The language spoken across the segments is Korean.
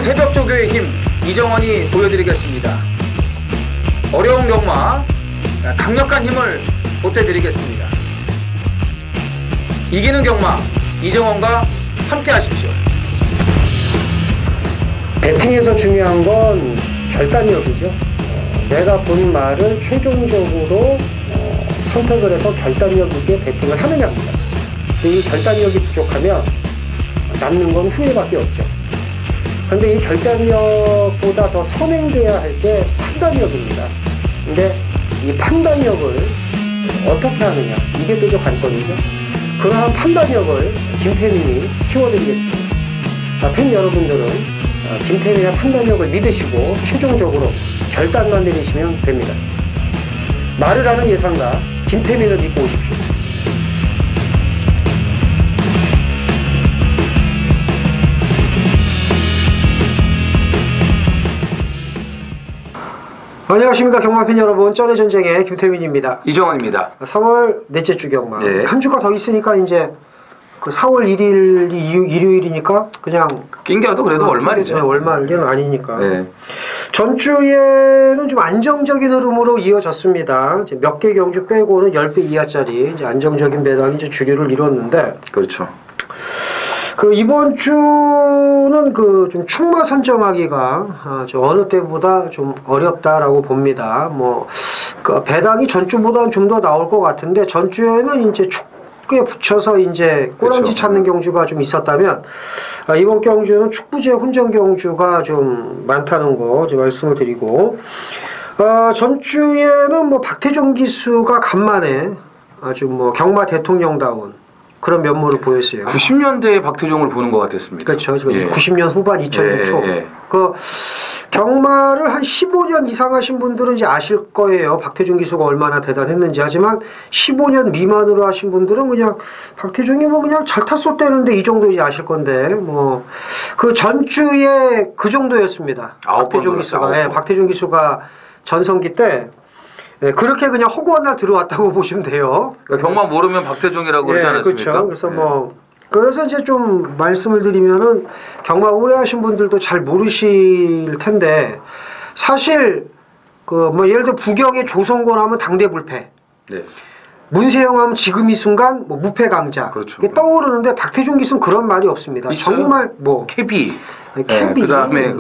새벽조교의 힘 이정원이 보여드리겠습니다. 어려운 경마 강력한 힘을 보태드리겠습니다. 이기는 경마 이정원과 함께 하십시오. 배팅에서 중요한 건 결단력이죠. 내가 본 말을 최종적으로 선택을 해서 결단력 있게 배팅을 하느냐입니다. 이 결단력이 부족하면 남는 건 후회밖에 없죠. 그런데 이 결단력보다 더 선행돼야 할 게 판단력입니다. 근데 이 판단력을 어떻게 하느냐, 이게 또 관건이죠. 그러한 판단력을 김태민이 키워드리겠습니다. 팬 여러분들은 김태민의 판단력을 믿으시고 최종적으로 결단만 내리시면 됩니다. 말을 하는 예상가 김태민을 믿고 오십시오. 안녕하십니까 경마팬 여러분, 쩐의 전쟁의 김태민입니다. 이정원입니다. 3월 넷째 주 경마. 네. 한 주가 더 있으니까 이제 그 4월 1일이 일요일이니까 그냥 낑겨도 그래도 월말이죠. 네, 월말은 아니니까. 네. 전주에는 좀 안정적인 흐름으로 이어졌습니다. 이제 몇 개 경주 빼고는 10배 이하짜리 이제 안정적인 배당이 이제 주류를 이뤘는데. 그렇죠. 그 이번 주는 그 좀 축마 선정하기가 어느 때보다 좀 어렵다라고 봅니다. 뭐 그 배당이 전주보다는 좀 더 나올 것 같은데 전주에는 이제 축구에 붙여서 이제 꼬랑지 그렇죠. 찾는 경주가 좀 있었다면 이번 경주는 축구제 혼전 경주가 좀 많다는 거 이제 말씀을 드리고 전주에는 뭐 박태종 기수가 간만에 아주 뭐 경마 대통령다운 그런 면모를 보였어요. 90년대에 박태종을 보는 것 같았습니다. 그렇죠. 예. 90년 후반, 2000년 초. 예. 그 경마를 한 15년 이상 하신 분들은 이제 아실 거예요. 박태종 기수가 얼마나 대단했는지. 하지만 15년 미만으로 하신 분들은 그냥 박태종이 뭐 그냥 잘 탔었대는데 이 정도 이제 아실 건데 뭐 그 전주에 그 정도였습니다. 박태종 기수가. 네, 박태종 기수가 전성기 때. 네, 그렇게 그냥 허구한 날 들어왔다고 보시면 돼요. 그러니까 경마 모르면 박태종이라고 그러지 않았습니까? 그렇죠. 그래서 그래서 이제 좀 말씀을 드리면은 경마 오래 하신 분들도 잘 모르실 텐데 사실 그 뭐 예를 들어 부경의 조성곤 하면 당대불패. 네. 문세영 하면 지금 이 순간 뭐 무패강자. 그렇죠. 이게 떠오르는데 박태종 기수는 그런 말이 없습니다. 있어요? 정말 뭐 캐비. 캐비. 그다음에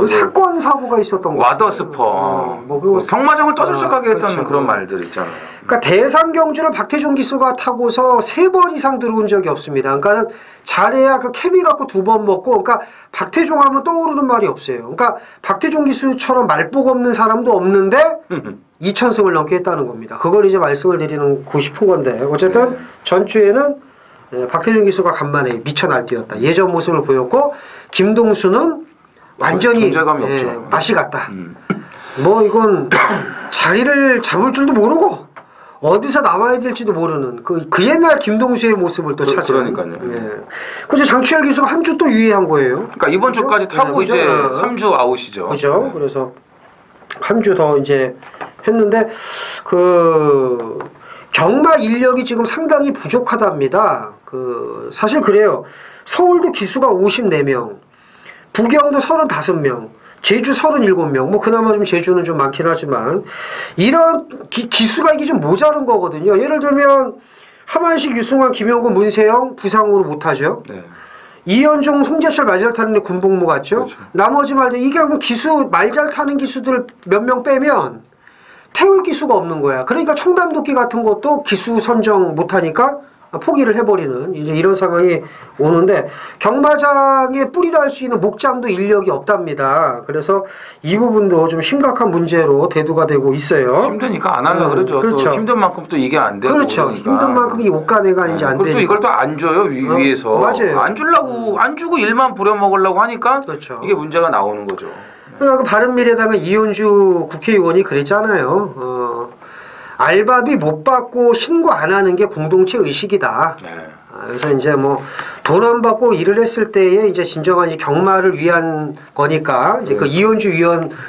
사건 사고가 있었던 거. 와더스퍼. 뭐 성마정을 떠들썩하게 했던 그렇죠. 그런 말들 있잖아요. 그러니까 대상 경주를 박태종 기수가 타고서 3번 이상 들어온 적이 없습니다. 그러니까 잘해야 그 케미 갖고 2번 먹고, 그러니까 박태종 하면 떠오르는 말이 없어요. 그러니까 박태종 기수처럼 말복 없는 사람도 없는데 2000승을 넘게 했다는 겁니다. 그걸 이제 말씀을 드리고 싶은 건데 어쨌든 전주에는 박태종 기수가 간만에 미쳐 날뛰었다. 예전 모습을 보였고 김동수는 완전히 존재감이 없죠. 맛이 갔다. 뭐 이건 자리를 잡을 줄도 모르고 어디서 나와야 될지도 모르는 그 옛날 김동수의 모습을 또 찾은. 그러니까요. 그래서 장추열 기수가 한 주 또 유예한 거예요. 그러니까 이번 주까지 타고 그죠? 이제 3주 아웃이죠. 그죠? 그래서 한 주 더 이제 했는데 그 경마 인력이 지금 상당히 부족하답니다. 그 사실 그래요. 서울도 기수가 54명, 부경도 35명, 제주 37명. 뭐 그나마 좀 제주는 좀 많긴 하지만 이런 기수가 이게 좀 모자른 거거든요. 예를 들면 하만식, 유승환, 김영곤, 문세영 부상으로 못하죠. 네. 이현종, 송재철 말 잘 타는데 군복무 같죠. 그렇죠. 나머지 말들 이게 기수 말 잘 타는 기수들 몇 명 빼면 태울 기수가 없는 거야. 그러니까 청담도끼 같은 것도 기수 선정 못하니까 포기를 해버리는 이제 이런 상황이 오는데 경마장에 뿌리를 할 수 있는 목장도 인력이 없답니다. 그래서 이 부분도 좀 심각한 문제로 대두가 되고 있어요. 힘드니까 안 하려고 그러죠. 그렇죠. 또 힘든 만큼 또 이게 안 되고. 그렇죠. 그러니까. 힘든 만큼 이 옷가네가 이제 안 되니까. 또 이걸 또 안 줘요 위에서. 맞아요. 안 주려고 안 주고 일만 부려먹으려고 하니까 그렇죠. 이게 문제가 나오는 거죠. 그러니까 바른미래당의 이현주 국회의원이 그랬잖아요. 알바비 못 받고 신고 안 하는 게 공동체 의식이다. 네. 그래서 이제 뭐 돈 안 받고 일을 했을 때에 이제 진정한 이 경마를 위한 거니까 이제 그 이현주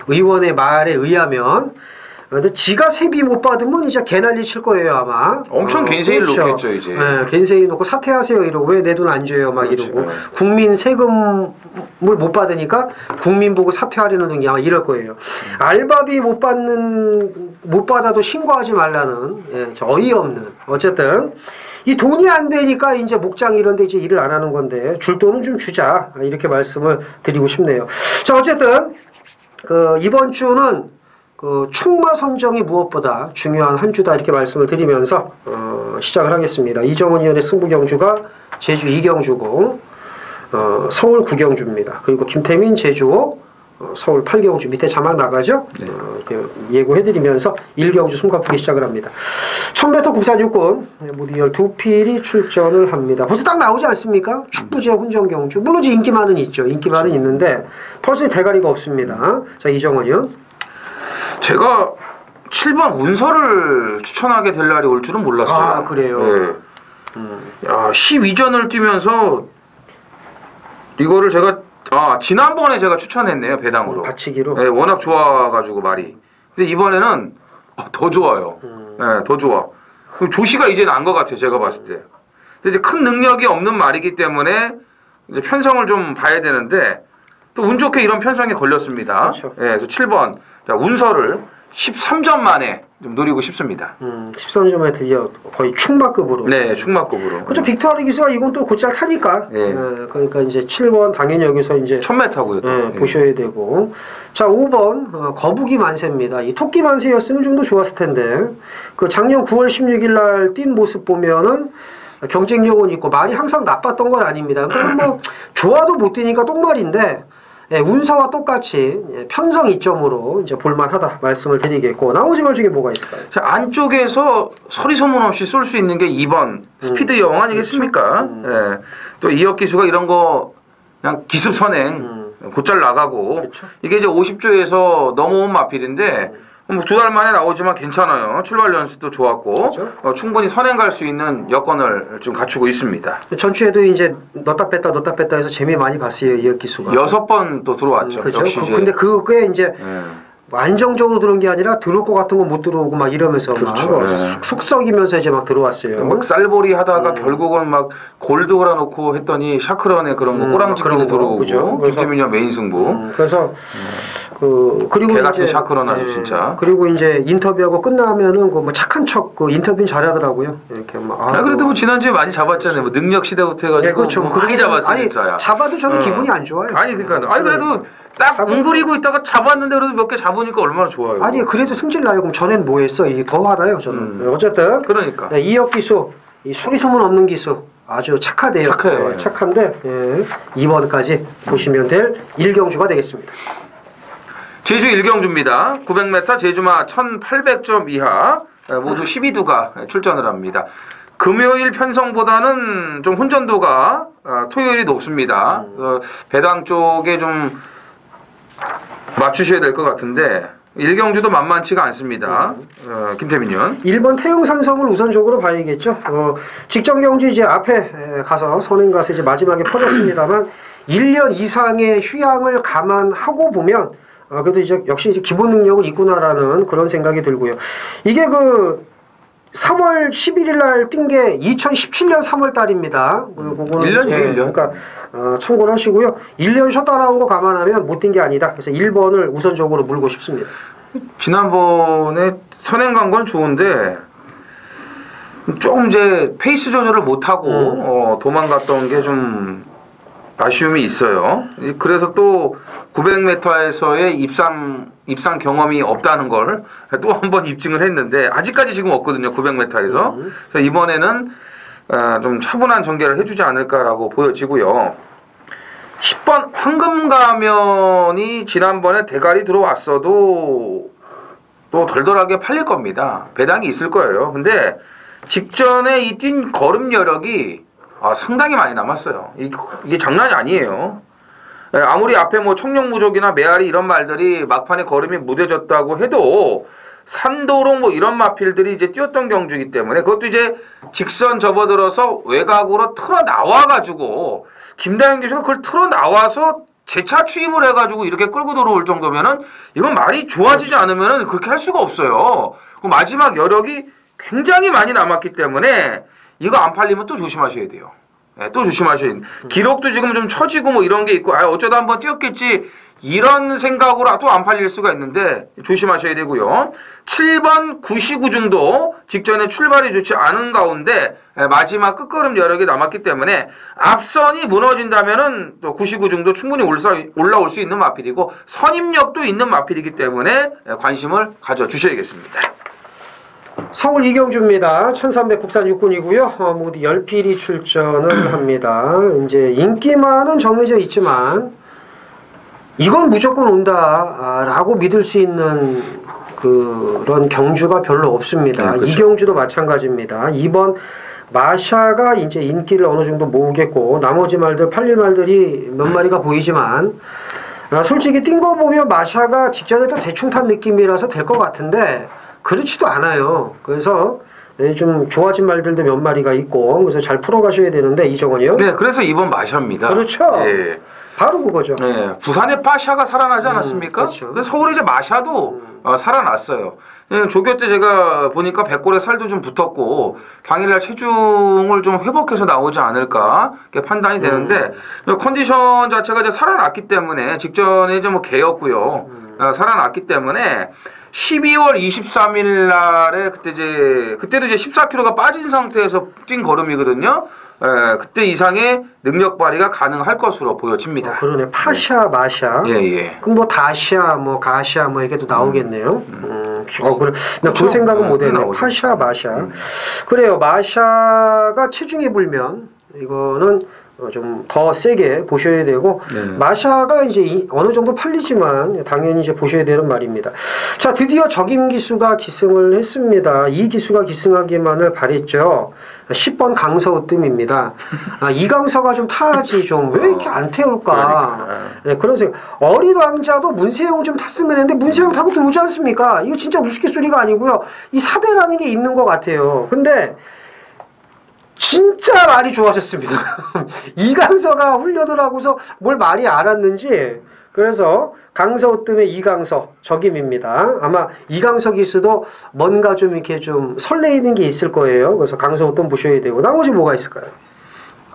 의원의 말에 의하면 근데 지가 세비 못 받으면 이제 개난리 칠 거예요 아마. 엄청 겐세이를 그렇죠. 놓겠죠 이제. 네, 겐세이 놓고 사퇴하세요 이러고 왜 내 돈 안 줘요 막 그렇죠. 이러고 국민 세금을 못 받으니까 국민 보고 사퇴하려는 등이 아마 이럴 거예요. 알바비 못 받아도 신고하지 말라는 예, 어이없는 어쨌든 이 돈이 안 되니까 이제 목장 이런데 이제 일을 안 하는 건데 줄 돈은 좀 주자 이렇게 말씀을 드리고 싶네요. 자 어쨌든 그 이번 주는 그 충마 선정이 무엇보다 중요한 한 주다 이렇게 말씀을 드리면서 시작을 하겠습니다. 이정은 의원의 승부 경주가 제주 2경주고 서울 9경주입니다. 그리고 김태민 제주 서울 8경주 밑에 자막 나가죠? 네. 이렇게 예고해드리면서 1경주 숨가쁘기 시작을 합니다. 1000m 국산 육군 모두 12필이 출전을 합니다. 벌써 딱 나오지 않습니까? 축구지역 훈련경주. 물론 이제 인기만은 있죠. 인기만은 그렇죠. 있는데 벌써 대가리가 없습니다. 자 이정은 의원. 제가 7번 운서를 추천하게 될 날이 올 줄은 몰랐어요. 아 그래요? 네. 야 12전을 뛰면서 이거를 제가 지난번에 제가 추천했네요 배당으로. 받치기로? 네, 워낙 좋아가지고 말이. 근데 이번에는 더 좋아요. 네, 더 좋아. 그럼 조시가 이제 난 것 같아요 제가 봤을 때. 근데 이제 큰 능력이 없는 말이기 때문에 이제 편성을 좀 봐야 되는데 또 운 좋게 이런 편성에 걸렸습니다. 그렇죠. 네, 그래서 7번 자, 운서를 13점 만에 좀 노리고 싶습니다. 13점에 드디어 거의 충마급으로. 네, 충마급으로. 그렇죠. 빅토리 기수가 이건 또 곧잘 타니까. 예. 그러니까 이제 7번 당연히 여기서 이제 1000m고요. 또. 예. 보셔야 되고. 자, 5번 거북이 만세입니다. 이 토끼 만세였으면 좀 더 좋았을 텐데. 그 작년 9월 16일 날 뛴 모습 보면은 경쟁력은 있고 말이 항상 나빴던 건 아닙니다. 그러니까 뭐 좋아도 못 뛰니까 똥말인데 예, 운서와 똑같이 편성 이점으로 이제 볼만하다 말씀을 드리겠고 나머지 말 중에 뭐가 있을까요? 자, 안쪽에서 소리 소문 없이 쏠 수 있는 게 2번 스피드 여왕 아니겠습니까? 예. 또 이혁 기수가 이런 거 그냥 기습 선행 곧잘 나가고 그쵸. 이게 이제 50조에서 넘어온 마필인데 뭐 2달 만에 나오지만 괜찮아요. 출발 연습도 좋았고 그쵸. 충분히 선행 갈 수 있는 여건을 좀 갖추고 있습니다. 전주에도 이제 넣다 뺐다 해서 재미 많이 봤어요 이혁 기수가. 6번 또 들어왔죠. 그죠? 역시 이제 근데 그게 이제 예. 뭐 안정적으로 들어온 게 아니라 들어올 것 같은 거 못 들어오고 막 이러면서 그렇죠. 막 네. 속썩이면서 이제 막 들어왔어요. 막 쌀보리 하다가 결국은 막 골드 걸어놓고 했더니 샤크런에 그런 거 꼬랑지끼리 그런 거, 들어오고 그죠? 그래서- 김태민이 메인 승부. 그래서 그리고 개 같은 이제, 샤크런 아주 진짜. 그리고 이제 인터뷰하고 끝나면은 그 뭐 착한 척 그 인터뷰는 잘하더라고요. 이렇게 막 그래도 뭐 지난주에 많이 잡았잖아요. 뭐 능력 시대부터 해가지고 네, 그렇죠. 뭐 많이 잡았어 아니, 진짜야. 잡아도 저는 기분이 안 좋아요. 아니 그러니까 아니 그래도 딱 잡은- 웅크리고 있다가 잡았는데 그래도 몇 개 잡으니까 얼마나 좋아요. 아니 그래도 승질 나요. 그럼 전엔 뭐 했어? 이게 더 화나요 저는. 네, 어쨌든 그러니까. 이혁 기수 이 소리 소문 없는 기수 아주 착하대요. 착해요. 네, 착한데 2번까지 보시면 될 1경주가 되겠습니다. 제주 1경주입니다. 900m 제주마 1800점 이하 모두 12두가 출전을 합니다. 금요일 편성보다는 좀 혼전도가 토요일이 높습니다. 배당 쪽에 좀 맞추셔야 될 것 같은데 1경주도 만만치가 않습니다. 김태민 의원. 1번 태흥산성을 우선적으로 봐야겠죠. 직전 경주 이제 앞에 가서 선행 가서 이제 마지막에 퍼졌습니다만 1년 이상의 휴양을 감안하고 보면 그래도 이제 역시 이제 기본 능력은 있구나라는 그런 생각이 들고요. 이게 그 3월 11일 날 뛴 게 2017년 3월 달입니다. 그거는 1년이에요, 1년. 그러니까 참고를 하시고요. 1년 쉬었다 나온 거 감안하면 못 뛴 게 아니다. 그래서 1번을 우선적으로 물고 싶습니다. 지난번에 선행 간 건 좋은데 조금 이제 페이스 조절을 못하고 도망갔던 게 좀 아쉬움이 있어요. 그래서 또 900m에서의 입상 경험이 없다는 걸 또 한 번 입증을 했는데 아직까지 지금 없거든요. 900m에서. 그래서 이번에는 좀 차분한 전개를 해주지 않을까라고 보여지고요. 10번 황금가면이 지난번에 대가리 들어왔어도 또 덜덜하게 팔릴 겁니다. 배당이 있을 거예요. 근데 직전에 이 뛴 걸음 여력이 상당히 많이 남았어요. 이게 장난이 아니에요. 아무리 앞에 뭐 청룡무족이나 메아리 이런 말들이 막판에 걸음이 무뎌졌다고 해도 산도록 뭐 이런 마필들이 이제 뛰었던 경주이기 때문에 그것도 이제 직선 접어들어서 외곽으로 틀어 나와가지고 김다현 교수가 그걸 틀어 나와서 재차 취임을 해가지고 이렇게 끌고 들어올 정도면은 이건 말이 좋아지지 않으면은 그렇게 할 수가 없어요. 그 마지막 여력이 굉장히 많이 남았기 때문에 이거 안 팔리면 또 조심하셔야 돼요. 네, 또 조심하셔야 돼요. 기록도 지금 좀 처지고 뭐 이런 게 있고 어쩌다 한번 뛰었겠지 이런 생각으로 또 안 팔릴 수가 있는데 조심하셔야 되고요. 7번 구시구중도 직전에 출발이 좋지 않은 가운데 마지막 끝걸음 여력이 남았기 때문에 앞선이 무너진다면은 또 구시구중도 충분히 올라올 수 있는 마필이고 선임력도 있는 마필이기 때문에 관심을 가져주셔야겠습니다. 서울 이경주입니다. 1300 국산 육군이고요. 모두 10필이 출전을 합니다. 이제 인기만은 정해져 있지만 이건 무조건 온다라고 믿을 수 있는 그런 경주가 별로 없습니다. 네, 그렇죠. 이경주도 마찬가지입니다. 이번 마샤가 이제 인기를 어느 정도 모으겠고 나머지 말들 팔릴 말들이 몇 마리가 보이지만 솔직히 뛴 거 보면 마샤가 직전에 좀 대충 탄 느낌이라서 될 것 같은데 그렇지도 않아요. 그래서 좀 좋아진 말들도 몇 마리가 있고 그래서 잘 풀어가셔야 되는데 이정원이요. 네, 그래서 이번 마샤입니다. 그렇죠. 예. 바로 그거죠. 네, 부산의 파샤가 살아나지 않았습니까? 그렇죠. 근데 서울의 이제 마샤도 살아났어요. 예, 조교 때 제가 보니까 백골에 살도 좀 붙었고 당일날 체중을 좀 회복해서 나오지 않을까 이렇게 판단이 되는데 컨디션 자체가 이제 살아났기 때문에 직전에 이제 뭐 개였고요. 살아났기 때문에 12월 23일 날에 그때도 이제 14kg가 빠진 상태에서 뛴 걸음이거든요. 그때 이상의 능력 발휘가 가능할 것으로 보여집니다. 그러네. 파샤, 마샤. 예. 그럼 뭐 다샤, 뭐 가샤, 뭐 이게도 나오겠네요. 그래. 나 그 그쵸? 생각은 못했네. 나오죠. 파샤, 마샤. 그래요. 마샤가 체중이 불면 이거는 좀 더 세게 보셔야 되고 마샤가 이제 어느 정도 팔리지만 당연히 이제 보셔야 되는 말입니다. 자, 드디어 적임 기수가 기승을 했습니다. 이 기수가 기승하기만을 바랬죠. 10번 강서으뜸입니다. 이강서가 좀 타야지 좀 왜 이렇게 안 태울까? 네, 그런 생각. 어린 왕자도 문세영 좀 탔으면 했는데 문세영 타고 들어오지 않습니까? 이거 진짜 우스갯소리가 아니고요. 이 사대라는 게 있는 것 같아요. 근데 진짜 말이 좋아졌습니다. 이강서가 훈련을 하고서 뭘 말이 알았는지 그래서 강서으뜸의 이강서 적임입니다. 아마 이강서 기수도 뭔가 좀 이렇게 좀 설레이는 게 있을 거예요. 그래서 강서으뜸 보셔야 되고 나머지 뭐가 있을까요?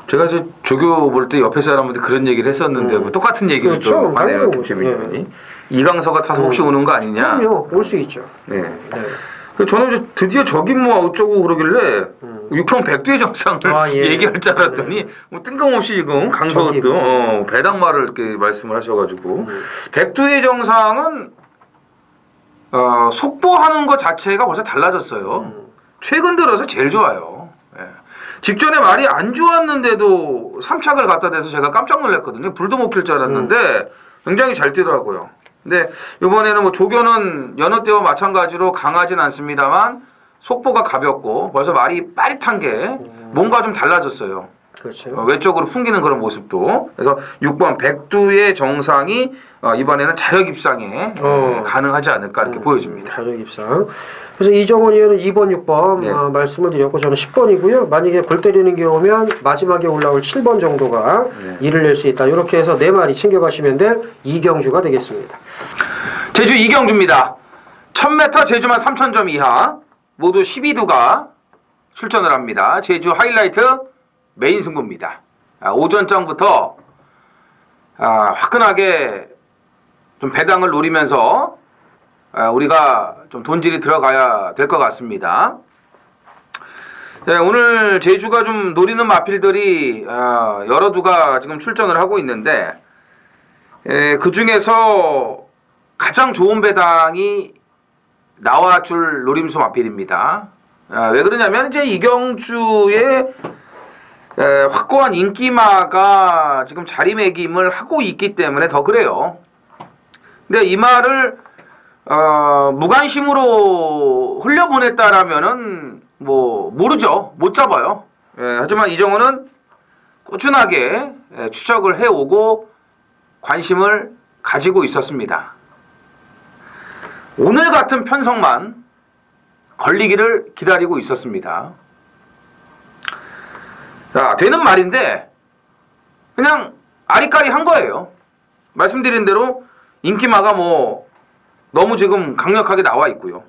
제가 이제 조교 볼 때 옆에 사람한테 그런 얘기를 했었는데 뭐 똑같은 얘기를 그렇죠. 또 하네요. 거죠. 김재민이. 이강서가 타서 혹시 오는 거 아니냐? 그럼요. 올 수 있죠. 네. 저는 이제 드디어 적임 뭐 어쩌고 그러길래 육평 백두의 정상을 얘기할 줄 알았더니 뭐 뜬금없이 지금 강서으뜸 배당말을 이렇게 말씀을 하셔가지고 백두의 정상은 속보하는 것 자체가 벌써 달라졌어요. 최근 들어서 제일 좋아요. 직전에 말이 안 좋았는데도 3착을 갖다 대서 제가 깜짝 놀랐거든요. 불도 못 켤 줄 알았는데 굉장히 잘 뛰더라고요. 근데 이번에는 뭐 조교는 여느 때와 마찬가지로 강하진 않습니다만 속보가 가볍고 벌써 말이 빠릿한 게 뭔가 좀 달라졌어요. 그렇죠. 외적으로 풍기는 그런 모습도. 그래서 6번 백두의 정상이 이번에는 자력 입상에 가능하지 않을까 이렇게 보여집니다. 자력 입상. 그래서 이정원 의원은 2번, 6번 말씀을 드렸고 저는 10번이고요. 만약에 골 때리는 게 오면 마지막에 올라올 7번 정도가 일을 낼 수 있다. 이렇게 해서 4마리 챙겨가시면 될 이경주가 되겠습니다. 제주 이경주입니다. 1000m 제주만 3000점 이하 모두 12두가 출전을 합니다. 제주 하이라이트 메인 승부입니다. 오전장부터 화끈하게 좀 배당을 노리면서 우리가 좀 돈질이 들어가야 될 것 같습니다. 네, 오늘 제주가 좀 노리는 마필들이 여러 두가 지금 출전을 하고 있는데 그 중에서 가장 좋은 배당이 나와줄 노림수 마필입니다. 왜 그러냐면 이제 이경주의 확고한 인기마가 지금 자리매김을 하고 있기 때문에 더 그래요. 근데 이 말을 무관심으로 흘려보냈다라면은 뭐 모르죠. 못 잡아요. 하지만 이정호는 꾸준하게 추적을 해오고 관심을 가지고 있었습니다. 오늘 같은 편성만 걸리기를 기다리고 있었습니다. 자, 되는 말인데 그냥 아리까리 한 거예요. 말씀드린 대로 인기마가 뭐 너무 지금 강력하게 나와 있고요.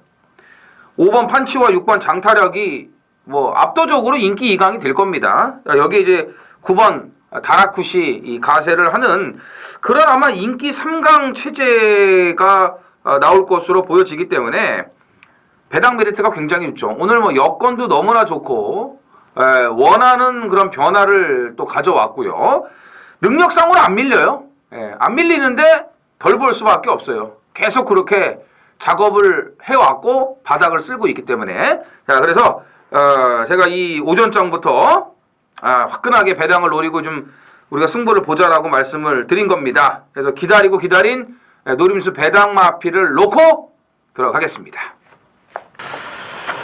5번 판치와 6번 장타력이 뭐 압도적으로 인기 2강이 될 겁니다. 여기 이제 9번 다라쿠시 이 가세를 하는 그런 아마 인기 3강 체제가 나올 것으로 보여지기 때문에 배당 메리트가 굉장히 있죠. 오늘 뭐 여건도 너무나 좋고 원하는 그런 변화를 또 가져왔고요. 능력상으로 안 밀려요. 안 밀리는데 덜 볼 수밖에 없어요. 계속 그렇게 작업을 해왔고 바닥을 쓸고 있기 때문에 자 그래서 제가 이 오전장부터 화끈하게 배당을 노리고 좀 우리가 승부를 보자라고 말씀을 드린 겁니다. 그래서 기다리고 기다린 노림수 배당 마피를 놓고 들어가겠습니다.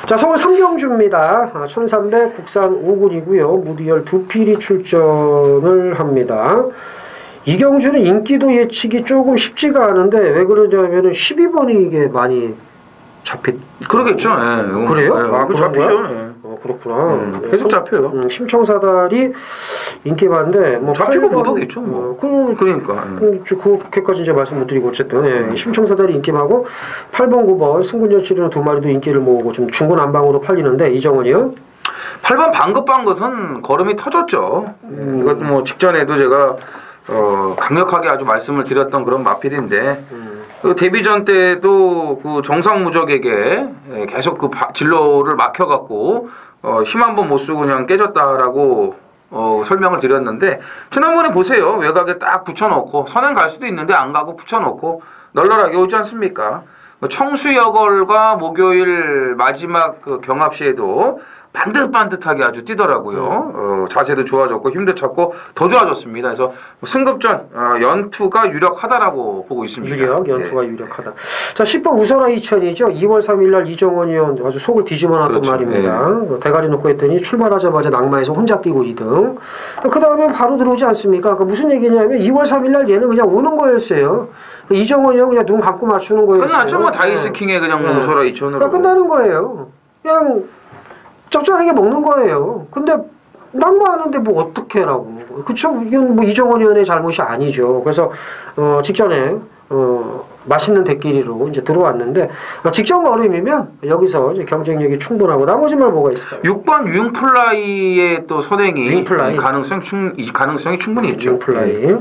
자, 서울 삼경주입니다. 1300 국산 5군이고요. 무디열 2필이 출전을 합니다. 이 경주는 인기도 예측이 조금 쉽지가 않은데 왜 그러냐면은 12번이 이게 많이 그러겠죠. 그래요? 그거 그런 잡히죠. 거야? 그렇구나. 계속 잡혀요. 심청사달이 인기 많은데 뭐 잡히고 8번, 못 오겠죠. 뭐. 그러니까. 그렇게까지 이제 말씀 못 드리고 어쨌든 심청사달이 인기 많고 8번 9번 승군전 치르는 두 마리도 인기를 모으고 좀 중구난방으로 팔리는데 이정은이요? 8번 방긋방긋은 걸음이 터졌죠. 이것도 뭐 직전에도 제가 강력하게 아주 말씀을 드렸던 그런 마필인데 그 데뷔전 때도 그 정상무적에게 계속 그 진로를 막혀갖고 힘 한 번 못 쓰고 그냥 깨졌다라고 설명을 드렸는데 지난번에 보세요. 외곽에 딱 붙여놓고 선행 갈 수도 있는데 안 가고 붙여놓고 널널하게 오지 않습니까? 청수여걸과 목요일 마지막 그 경합 시에도 반듯반듯하게 아주 뛰더라고요. 자세도 좋아졌고 힘도 찾고 더 좋아졌습니다. 그래서 승급전 연투가 유력하다라고 보고 있습니다. 연투가 유력하다. 자, 10번 우설아 2000이죠. 2월 3일 날 이정원 의원 아주 속을 뒤집어놨던 그렇죠. 말입니다. 대가리 놓고 했더니 출발하자마자 낙마해서 혼자 뛰고 2등. 그 다음에 바로 들어오지 않습니까? 그러니까 무슨 얘기냐면 2월 3일 날 얘는 그냥 오는 거였어요. 이정원 의원 그냥 눈 감고 맞추는 거였어요. 끝났죠. 뭐 다이스킹에 그냥 뭐 우설아 2000으로. 그러니까 끝나는 거예요. 그냥 짭짤하게 먹는 거예요. 근데 낙마하는데 뭐 어떻게 라고. 그쵸? 이건 뭐 이정원 의원의 잘못이 아니죠. 그래서 직전에 맛있는 대끼리로 이제 들어왔는데 직전 걸음이면 여기서 이제 경쟁력이 충분하고 나머지만 뭐가 있을까요? 6번 윙플라이의 또 선행이 윙플라이. 가능성이 충분히 있죠. 윙플라이.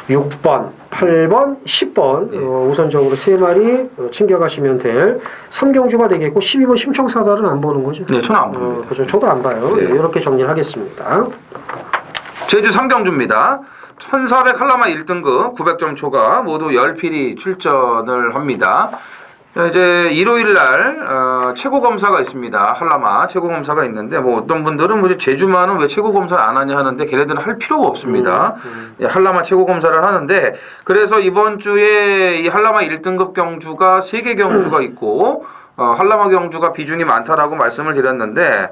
6번, 8번, 10번 우선적으로 3마리 챙겨가시면 될 3경주가 되겠고 12번 심청사달은 안 보는 거죠? 네, 저는 안 봅니다. 그렇죠. 저도 안 봐요. 네. 이렇게 정리를 하겠습니다. 제주 3경주입니다. 1400 한라마 1등급 900점 초과 모두 10필이 출전을 합니다. 이제 일요일 날 최고 검사가 있습니다. 한라마 최고 검사가 있는데 뭐 어떤 분들은 뭐 제주만은 왜 최고 검사를 안 하냐 하는데 걔네들은 할 필요가 없습니다. 한라마 최고 검사를 하는데 그래서 이번 주에 이 한라마 1등급 경주가 3개 경주가 있고 한라마 경주가 비중이 많다라고 말씀을 드렸는데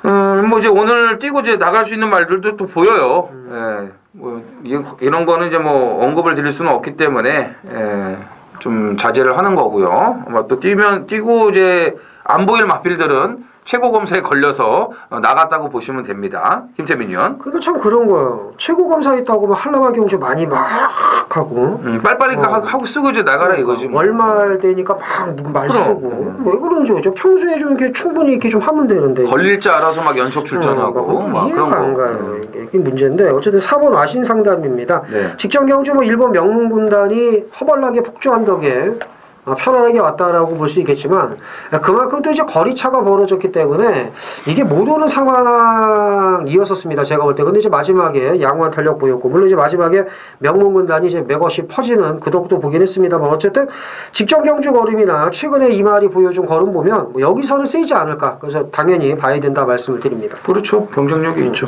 뭐 이제 오늘 뛰고 이제 나갈 수 있는 말들도 또 보여요. 뭐 이런 거는 이제 뭐 언급을 드릴 수는 없기 때문에 좀 자제를 하는 거고요. 또 뛰고 이제 안 보일 마필들은 최고 검사에 걸려서 나갔다고 보시면 됩니다. 김태민 의원. 그러니까 참 그런 거예요. 최고 검사 있다고 뭐 한라마 경주 많이 막 하고 빨리빨리 하고 쓰고 이제 나가라 이거지. 뭐. 월말 되니까 막 말 쓰고 왜 그런지 저 평소에 좀 이렇게 충분히 이렇게 좀 하면 되는데 걸릴 줄 알아서 막 연속 출전하고 막 이해가 그런 안 거. 가요. 이게 문제인데 어쨌든 4번 와신 상담입니다. 네. 직전 경주 뭐 1번 명문군단이 허벌나게 폭주한 덕에 편안하게 왔다라고 볼 수 있겠지만 그만큼 또 이제 거리차가 벌어졌기 때문에 이게 못 오는 상황이었었습니다. 제가 볼 때. 근데 이제 마지막에 양호한 탄력 보였고 물론 이제 마지막에 명문군단이 이제 맥없이 퍼지는 그 덕도 보긴 했습니다만 어쨌든 직전 경주 걸음이나 최근에 이 말이 보여준 걸음 보면 뭐 여기서는 세지 않을까. 그래서 당연히 봐야 된다 말씀을 드립니다. 그렇죠. 경쟁력이 있죠.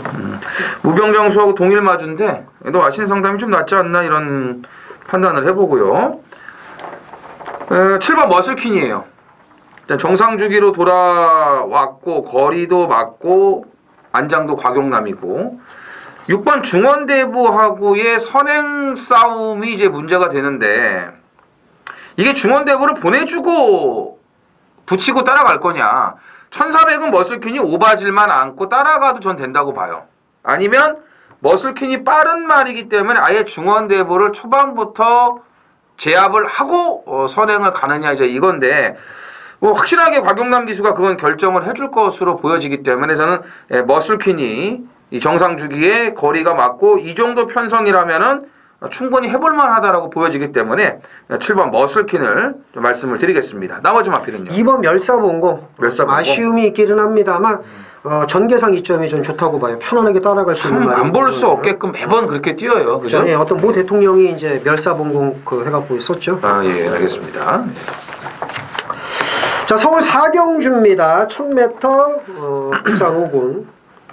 무병장수하고 동일 마주인데 또 와신 상담이 좀 낫지 않나 이런 판단을 해보고요. 7번 머슬킨이에요. 일단 정상 주기로 돌아왔고 거리도 맞고 안장도 과경남이고 6번 중원대부하고의 선행 싸움이 이제 문제가 되는데 이게 중원대부를 보내주고 붙이고 따라갈 거냐 1400은 머슬킨이 오바질만 않고 따라가도 전 된다고 봐요. 아니면 머슬킨이 빠른 말이기 때문에 아예 중원대보를 초반부터 제압을 하고 선행을 가느냐 이제 이건데 뭐 확실하게 곽용남 기수가 그건 결정을 해줄 것으로 보여지기 때문에 저는 머슬킨이 이 정상 주기에 거리가 맞고 이 정도 편성이라면은 충분히 해볼만 하다라고 보여지기 때문에 7번 머슬킨을 좀 말씀을 드리겠습니다. 나머지 마필은요? 2번 멸사봉고. 멸사봉고. 아쉬움이 있기는 합니다만 전개상 이점이 좀 좋다고 봐요. 편안하게 따라갈 수 있는 말이. 안 볼 수 없게끔 매번 그렇게 뛰어요. 그죠? 예, 어떤 모 대통령이 이제 멸사봉공 그 해갖고 있었죠. 아, 예, 알겠습니다. 자, 서울 사경주입니다. 1000m 부산 5군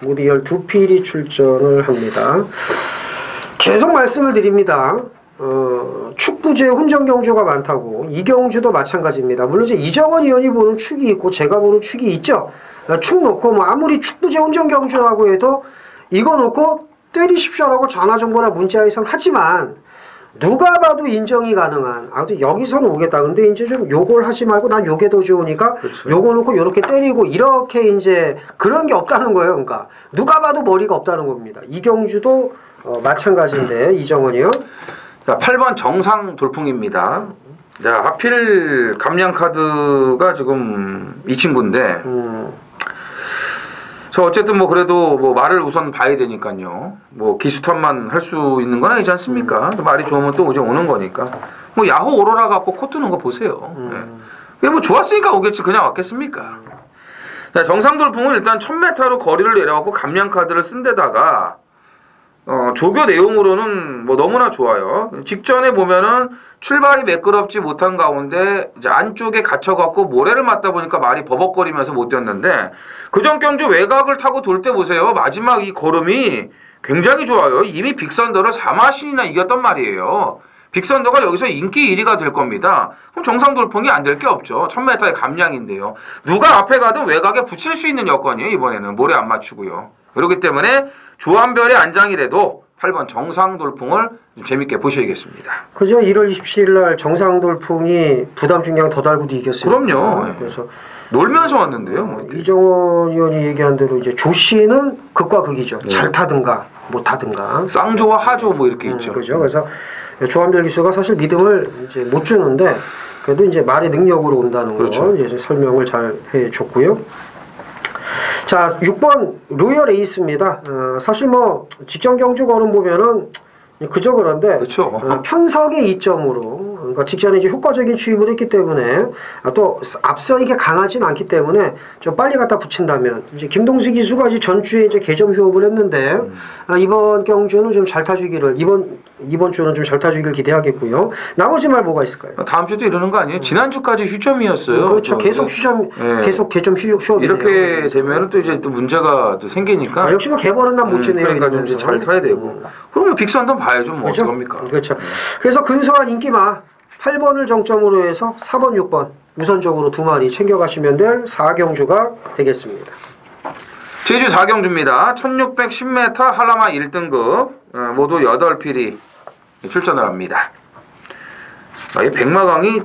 모두 12필이 출전을 합니다. 계속 말씀을 드립니다. 축구제 혼전 경주가 많다고. 이 경주도 마찬가지입니다. 물론 이제 이정원 의원이 보는 축이 있고 제가 보는 축이 있죠. 축 놓고 뭐 아무리 축구제 혼전 경주라고 해도 이거 놓고 때리십시오라고 전화 정보나 문자 이상 하지만 누가 봐도 인정이 가능한 여기서는 오겠다. 근데 이제 좀 요걸 하지 말고 난 요게 더 좋으니까 그렇죠. 요거 놓고 요렇게 때리고 이렇게 이제 그런 게 없다는 거예요. 그러니까 누가 봐도 머리가 없다는 겁니다. 이경주도 마찬가지인데 이정원이요. 자, 8번 정상 돌풍입니다. 자, 하필 감량 카드가 지금 이 친구인데 저 어쨌든 뭐 그래도 뭐 말을 우선 봐야 되니까요. 뭐 기수턴만 할 수 있는 건 아니지 않습니까? 말이 좋으면 또 이제 오는 거니까. 뭐 야호 오로라 갖고 코 뜨는 거 보세요. 네. 그게 뭐 좋았으니까 오겠지 그냥 왔겠습니까? 자, 정상 돌풍은 일단 1000m로 거리를 내려갖고 감량 카드를 쓴 데다가 조교 내용으로는 뭐 너무나 좋아요. 직전에 보면은 출발이 매끄럽지 못한 가운데 이제 안쪽에 갇혀갖고 모래를 맞다 보니까 말이 버벅거리면서 못 뛰었는데 그전 경주 외곽을 타고 돌 때 보세요. 마지막 이 걸음이 굉장히 좋아요. 이미 빅선더를 4마신이나 이겼단 말이에요. 빅선더가 여기서 인기 1위가 될 겁니다. 그럼 정상 돌풍이 안 될 게 없죠. 1000m의 감량인데요. 누가 앞에 가든 외곽에 붙일 수 있는 여건이에요. 이번에는 모래 안 맞추고요. 그렇기 때문에 조한별의 안장이라도 8번 정상돌풍을 좀 재밌게 보셔야겠습니다. 그죠? 1월 27일 날 정상돌풍이 부담 중량 더 달고도 이겼어요. 그럼요. 그래서 놀면서 왔는데요. 뭐. 이정원 의원이 얘기한 대로 이제 조 씨는 극과 극이죠. 네. 잘 타든가 못 타든가. 쌍조와 하조 뭐 이렇게 있죠. 그죠? 그래서 조한별 기수가 사실 믿음을 이제 못 주는데 그래도 이제 말의 능력으로 온다는 그렇죠. 거 이제 설명을 잘 해줬고요. 자, 6번 로열 에이스입니다. 사실 뭐 직전 경주 걸음 보면은 그저 그런데 그렇죠. 편석의 이점으로 그러니까 직전에 이제 효과적인 추입을 했기 때문에 또 앞서 이게 강하진 않기 때문에 좀 빨리 갖다 붙인다면 이제 김동수 기수가 이제 전주에 이제 개점 휴업을 했는데 이번 경주는 좀 잘 타주기를 이번 주는 좀 잘 타주기를 기대하겠고요. 나머지 말 뭐가 있을까요? 다음 주도 이러는 거 아니에요? 지난주까지 휴점이었어요. 그렇죠. 계속 휴점 네. 계속 개점 휴업이네요. 이렇게 되면 또 이제 또 문제가 또 생기니까 역시 뭐 개벌은 난 못 주네요. 그러니까 좀 잘 타야 되고. 그러면 빅선도 봐야죠. 뭐 그렇죠? 어떡합니까? 그렇죠. 그래서 근소한 인기마 8번을 정점으로 해서 4번, 6번 우선적으로 두 마리 챙겨가시면 될 4경주가 되겠습니다. 제주 4경주입니다. 1610m 한라마 1등급 모두 8필이 출전을 합니다. 이 백마강이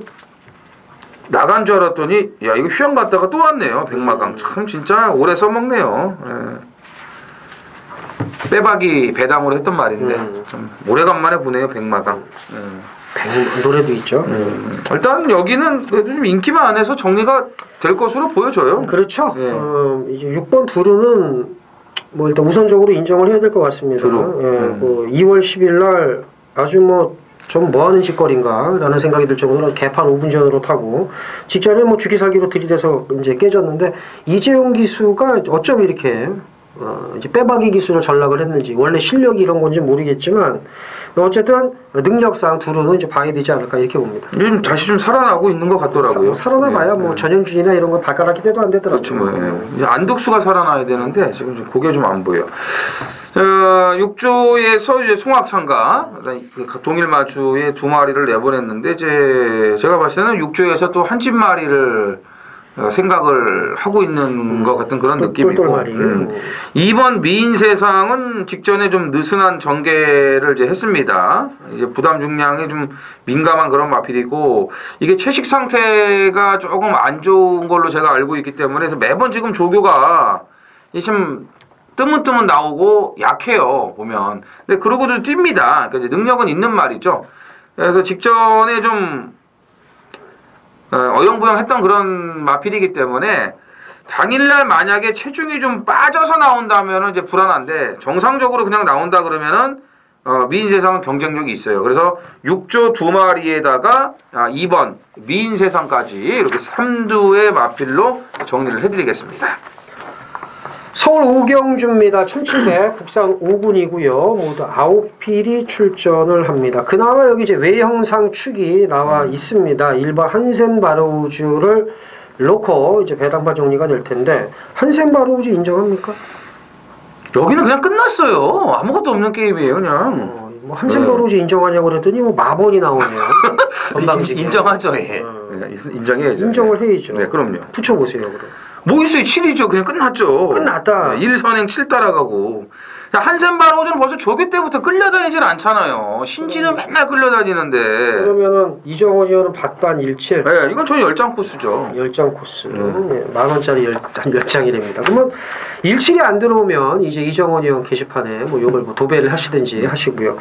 나간 줄 알았더니 야 이거 휴양 갔다가 또 왔네요. 백마강 참 진짜 오래 써먹네요. 빼박이 배당으로 했던 말인데 참 오래간만에 보네요. 백마강. 노래도 있죠. 일단 여기는 그래도 좀 인기만 안 해서 정리가 될 것으로 보여져요. 그렇죠. 예. 이제 6번 두루는 뭐 일단 우선적으로 인정을 해야 될 것 같습니다. 두루. 뭐 2월 10일 날 아주 좀 뭐하는 짓거리인가 라는 생각이 들 정도로 개판 5분 전으로 타고 직전에 뭐 주기살기로 들이대서 이제 깨졌는데 이재용 기수가 어쩜 이렇게 이제 빼박이 기술을 전락을 했는지 원래 실력이 이런 건지 모르겠지만 어쨌든 능력상 두루는 이제 봐야 되지 않을까 이렇게 봅니다. 요즘 다시 좀 살아나고 있는 것 같더라고요. 살아나봐야 뭐 전현준이나 이런 거 발가락 기대도 안 되더라고요. 그렇죠. 뭐, 이제 안덕수가 살아나야 되는데 지금 좀 그게 좀 안 보여. 6조에서 이제 송악창가 동일마주에 2마리를 내보냈는데 제가 봤을 때는 6조에서 또 한 집 마리를 생각을 하고 있는 것 같은 그런 느낌이고 2번 미인세상은 직전에 좀 느슨한 전개를 이제 했습니다. 이제 부담 중량에 좀 민감한 그런 마필이고 이게 채식 상태가 조금 안 좋은 걸로 제가 알고 있기 때문에 그래서 매번 지금 조교가 좀 뜨문뜨문 나오고 약해요 보면. 근데 그러고도 뜁니다. 그러니까 이제 능력은 있는 말이죠. 그래서 직전에 좀 어영부영했던 그런 마필이기 때문에 당일날 만약에 체중이 좀 빠져서 나온다면 이제 불안한데 정상적으로 그냥 나온다 그러면은 미인세상은 경쟁력이 있어요. 그래서 6조 2마리에다가 2번 미인세상까지 이렇게 3두의 마필로 정리를 해드리겠습니다. 서울 오경주입니다. 1700 국산 5군이고요. 모두 9필이 출전을 합니다. 그나마 여기 이제 외형상 축이 나와 있습니다. 1번 한센바로우즈를 놓고 이제 배당파 정리가 될 텐데 한센바로우즈 인정합니까? 여기는 그냥 끝났어요. 아무것도 없는 게임이에요, 그냥. 뭐 한센바로우즈 인정하냐고 그랬더니 뭐 마번이 나오네요. 건방지게. 인정하죠, 예. 인정해야죠. 인정을 해야죠. 네, 그럼요. 붙여보세요, 그럼. 뭐 있어요? 7이죠. 그냥 끝났죠. 끝났다. 1선행 7 따라가고. 한센바로우즈는 벌써 조교 때부터 끌려다니질 않잖아요. 신지는 맨날 끌려다니는데. 그러면은 이정원 의원은 밭반 17. 네, 이건 저희 10장 코스죠. 10장 코스. 네, 만원짜리 한 10장이 됩니다. 그러면 17이 안 들어오면 이제 이정원 의원 게시판에 뭐 요걸 뭐 도배를 하시든지 하시고요.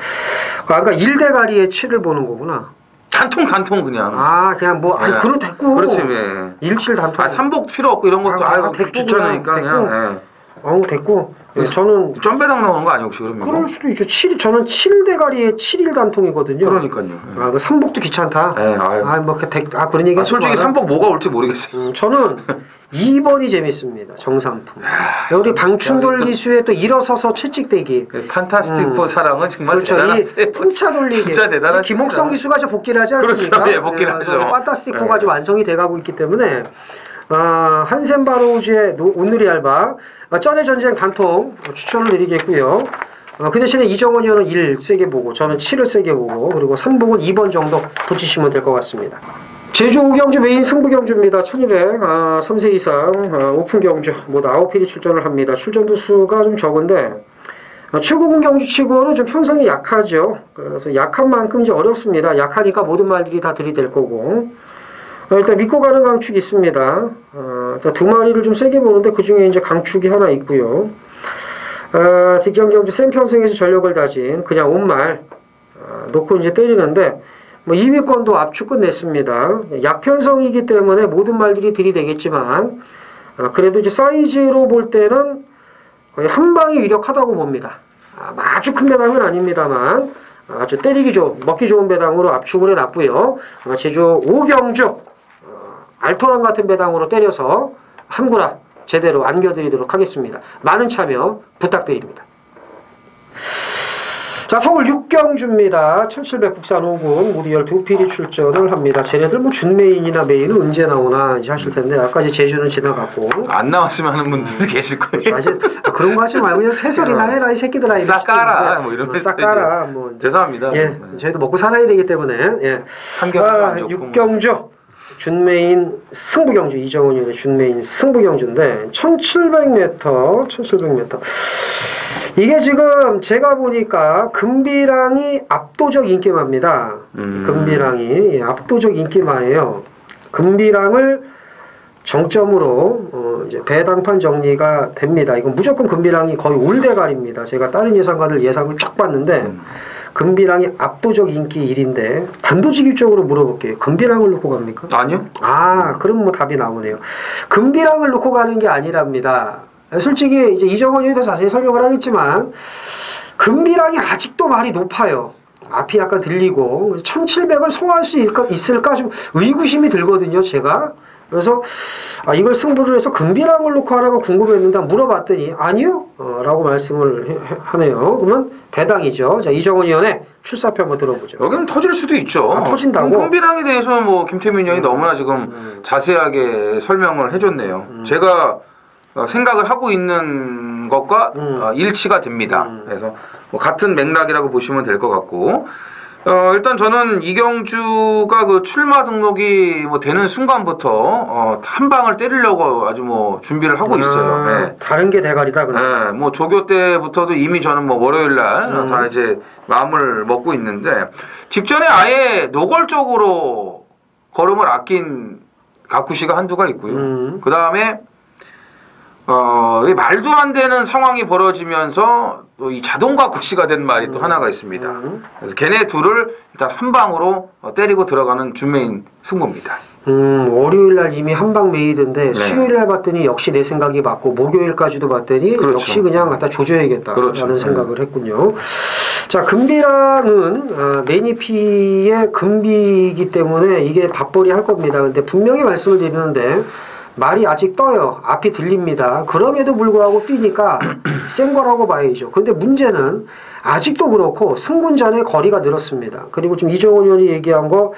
아까 1대가리에 7을 보는 거구나. 단통 그냥. 그냥 뭐 아니 네. 그럼 됐고. 그렇지. 예. 17 단통. 삼복 필요 없고 이런 것도 됐고 귀찮으니까 그냥. 됐고. 예, 저는 점배당 나오는 거 아니야 혹시 그러면? 그럴 수도 있죠. 7 저는 7대가리에 7일 단통이거든요. 그러니까요. 그 삼복도 귀찮다. 네, 그런 얘기 솔직히 삼복 뭐가 올지 모르겠어요. 저는 2번이 재밌습니다. 정상품. 우리 방충돌 기수에 또 일어서서 채찍대기. 판타스틱 4 사랑은 정말 그렇죠. 대단하세요. 이 풍차 돌리기. 진짜 대단하십니다. 김옥성 기수가 이제 복귀를 하지 않습니까? 그렇죠. 예, 복귀를 하죠. 판타스틱 4가 지금 완성이 돼가고 있기 때문에 한센바로우즈의 온누리 알바 쩐의 전쟁 단통 추천을 드리겠고요. 그 대신에 이정원 의원은 1 세게 보고 저는 7을 세게 보고 그리고 3복은 2번 정도 붙이시면 될 것 같습니다. 제주 5경주 메인 승부경주입니다. 1200 3세 이상 오픈경주 모두 9필이 출전을 합니다. 출전도 수가 좀 적은데 최고군 경주치고는 좀 편성이 약하죠. 그래서 약한 만큼 이제 어렵습니다. 약하니까 모든 말들이 다 들이댈 거고 일단 믿고 가는 강축이 있습니다. 일단 2마리를 좀 세게 보는데 그 중에 이제 강축이 하나 있고요. 직전 경주 센 편성에서 전력을 다진 그냥 온말 놓고 이제 때리는데 뭐 2위권도 압축 끝냈습니다. 약편성이기 때문에 모든 말들이 들이대겠지만 그래도 이제 사이즈로 볼 때는 거의 한 방이 유력하다고 봅니다. 아주 큰 배당은 아닙니다만 아주 때리기 좋은 먹기 좋은 배당으로 압축을 해놨고요. 제주 5경주 알토란 같은 배당으로 때려서 한구라 제대로 안겨드리도록 하겠습니다. 많은 참여 부탁드립니다. 자, 서울 6경주입니다. 1700 국산 5군 모두 12필이 출전을 합니다. 쟤네들 뭐 준메인이나 메인은 언제 나오나 이제 하실 텐데 아까 이제 제주는 지나갔고 안 나왔으면 하는 분들도 계실 거예요. 그런 거 하지 말고 그냥 새소리나 해라 이 새끼들아. 싹 깔아 뭐 이런 싹 깔아 뭐 죄송합니다. 예, 저희도 먹고 살아야 되기 때문에 예. 6경주 준메인 승부경주 이정원 의원의 준메인 승부경주인데 1700m 이게 지금 제가 보니까 금비랑이 압도적 인기마입니다. 금비랑이 압도적 인기마예요. 금비랑을 정점으로 이제 배당판 정리가 됩니다. 이건 무조건 금비랑이 거의 올대갈입니다. 제가 다른 예상가들 예상을 쫙 봤는데 금비랑이 압도적 인기 1인데 단도직입적으로 물어볼게요. 금비랑을 놓고 갑니까? 아니요. 그럼 뭐 답이 나오네요. 금비랑을 놓고 가는 게 아니랍니다. 솔직히 이제 이정원 의원이 더 자세히 설명을 하겠지만 금비랑이 아직도 말이 높아요. 앞이 약간 들리고 1700을 소화할 수 있을까 좀 의구심이 들거든요. 제가. 그래서 이걸 승부를 해서 금비랑을 놓고 하라고 궁금했는데 물어봤더니 아니요 라고 말씀을 하네요. 그러면 배당이죠. 자, 이정원 의원의 출사표 한번 들어보죠. 여기는 터질 수도 있죠. 터진다고? 금비랑에 대해서 뭐 김태민 의원이 너무나 지금 자세하게 설명을 해줬네요. 제가 생각을 하고 있는 것과 일치가 됩니다. 그래서 뭐 같은 맥락이라고 보시면 될 것 같고 일단 저는 이경주가 그 출마 등록이 뭐 되는 순간부터 한 방을 때리려고 아주 뭐 준비를 하고 있어요. 네. 다른 게 대가리다. 네, 뭐 조교 때부터도 이미 저는 뭐 월요일 날 다 이제 마음을 먹고 있는데 직전에 아예 노골적으로 걸음을 아낀 가쿠시가 한두가 있고요. 그 다음에 이 말도 안 되는 상황이 벌어지면서 또 이 자동과 구시가 된 말이 또 하나가 있습니다. 그래서 걔네 둘을 일단 한 방으로 때리고 들어가는 준메인 승부입니다. 월요일 날 이미 한방 메이드인데 네. 수요일 날 봤더니 역시 내 생각이 맞고 목요일까지도 봤더니 그렇죠. 역시 그냥 갖다 조져야겠다라는 그렇죠. 생각을 했군요. 자, 금비랑은 매니피의 금비이기 때문에 이게 밥벌이 할 겁니다. 근데 분명히 말씀을 드리는데 말이 아직 떠요. 앞이 들립니다. 그럼에도 불구하고 뛰니까 센 거라고 봐야죠. 근데 문제는 아직도 그렇고 승군전의 거리가 늘었습니다. 그리고 지금 이정원 의원이 얘기한 거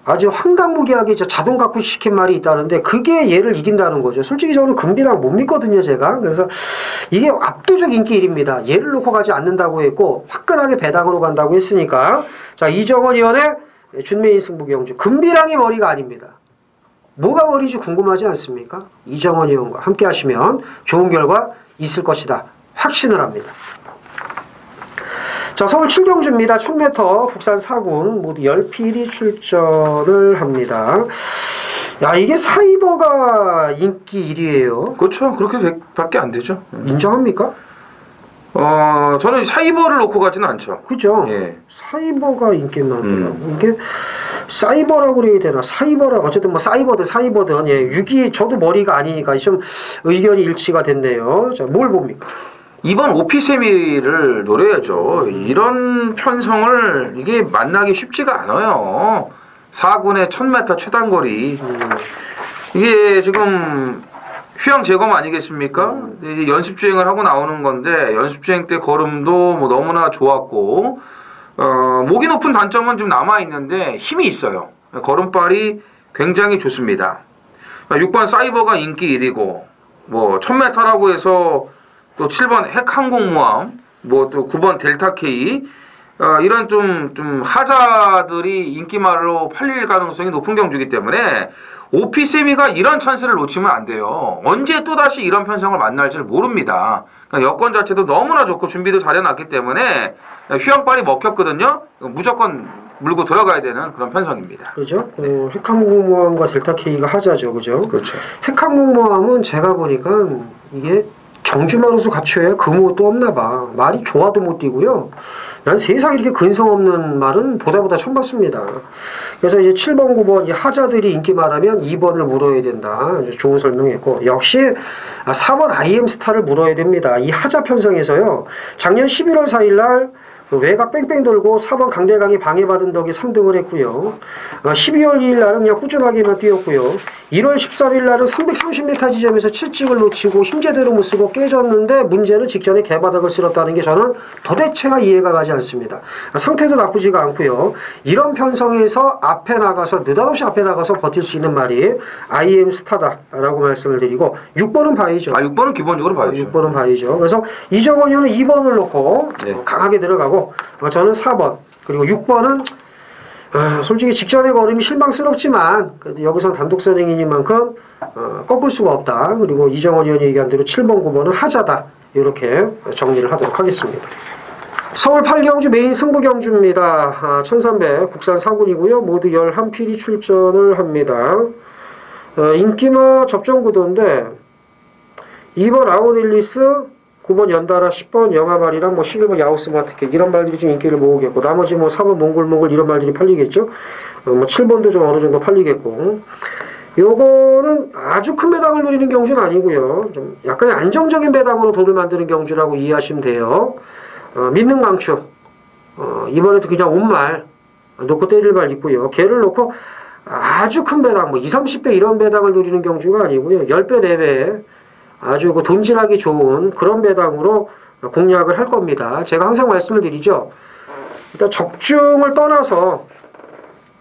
아주 황당무계하게 자동 갖고 시킨 말이 있다는데 그게 얘를 이긴다는 거죠. 솔직히 저는 금비랑 못 믿거든요, 제가. 그래서 이게 압도적 인기 1위입니다. 얘를 놓고 가지 않는다고 했고 화끈하게 배당으로 간다고 했으니까 자, 이정원 의원의 준메인 승부 경주. 금비랑이 머리가 아닙니다. 뭐가 머리인지 궁금하지 않습니까? 이정원 의원과 함께 하시면 좋은 결과 있을 것이다. 확신을 합니다. 자, 서울 7경주입니다. 1000m 국산 4군 모두 10필이 출전을 합니다. 야, 이게 사이버가 인기 1위예요. 그렇죠. 그렇게 밖에 안 되죠. 인정합니까? 저는 사이버를 놓고 가지는 않죠. 그죠? 예. 사이버가 인기 많더라고. 이게 사이버라고 그래야 되나? 사이버라 어쨌든 뭐 사이버든 예. 6위 저도 머리가 아니니까 좀 의견이 일치가 됐네요. 자, 뭘 봅니까? 이번 오피세미를 노려야죠. 이런 편성을 이게 만나기 쉽지가 않아요. 4군의 1000m 최단거리. 이게 지금 휴양 재검 아니겠습니까? 이제 연습 주행을 하고 나오는 건데 연습 주행 때 걸음도 뭐 너무나 좋았고 목이 높은 단점은 좀 남아 있는데 힘이 있어요. 걸음발이 굉장히 좋습니다. 6번 사이버가 인기 1위고 뭐 1000m라고 해서 또 7번 핵항공모함, 뭐 또 9번 델타K 이런 좀 하자들이 인기말로 팔릴 가능성이 높은 경주이기 때문에 오피세미가 이런 찬스를 놓치면 안 돼요. 언제 또다시 이런 편성을 만날지를 모릅니다. 그러니까 여건 자체도 너무나 좋고 준비도 잘해놨기 때문에 휴양발이 먹혔거든요. 무조건 물고 들어가야 되는 그런 편성입니다. 그죠? 핵항공모함과 델타K가 하자죠. 그죠? 그렇죠. 핵항공모함은 제가 보니까 이게 경주만으로서 갖춰야 금호도 없나 봐. 말이 좋아도 못 뛰고요. 난 세상에 이렇게 근성 없는 말은 보다 처음 봤습니다. 그래서 이제 7번, 9번 이 하자들이 인기 말하면 2번을 물어야 된다. 좋은 설명했고 역시 4번 IM스타를 물어야 됩니다. 이 하자 편성에서요. 작년 11월 4일 날 외곽 뺑뺑 돌고 4번 강대강이 방해받은 덕에 3등을 했고요. 12월 2일 날은 그냥 꾸준하게만 뛰었고요. 1월 13일 날은 330m 지점에서 7찍을 놓치고 힘제대로 못 쓰고 깨졌는데 문제는 직전에 개바닥을 쓸었다는 게 저는 도대체가 이해가 가지 않습니다. 상태도 나쁘지가 않고요. 이런 편성에서 앞에 나가서 느닷없이 앞에 나가서 버틸 수 있는 말이 IM 스타다라고 말씀을 드리고 6번은 바이죠. 6번은 기본적으로 봐야죠. 6번은 바이죠. 그래서 이정원 의원은 2번을 놓고 네. 강하게 들어가고 저는 4번 그리고 6번은 솔직히 직전의 걸음이 실망스럽지만 그래도 여기서 단독 선행이니만큼 꺾을 수가 없다. 그리고 이정원 의원이 얘기한 대로 7번 9번은 하자다. 이렇게 정리를 하도록 하겠습니다. 서울 8경주 메인 승부경주입니다. 1300 국산 4군이고요. 모두 11필이 출전을 합니다. 인기마 접전구도인데 2번 아우넬리스 9번 연달아 10번 영아발이랑 뭐 11번 야우스마트켓 이런 말들이 좀 인기를 모으겠고 나머지 뭐 4번 몽골몽골 이런 말들이 팔리겠죠. 뭐 7번도 좀 어느 정도 팔리겠고 요거는 아주 큰 배당을 노리는 경주는 아니고요. 좀 약간 안정적인 배당으로 돈을 만드는 경주라고 이해하시면 돼요. 믿는 강추 이번에도 그냥 온말 놓고 때릴 말 있고요. 걔를 놓고 아주 큰 배당 뭐 20, 30배 이런 배당을 노리는 경주가 아니고요. 10배, 4배 아주 그 돈질하기 좋은 그런 배당으로 공략을 할 겁니다. 제가 항상 말씀을 드리죠. 일단 적중을 떠나서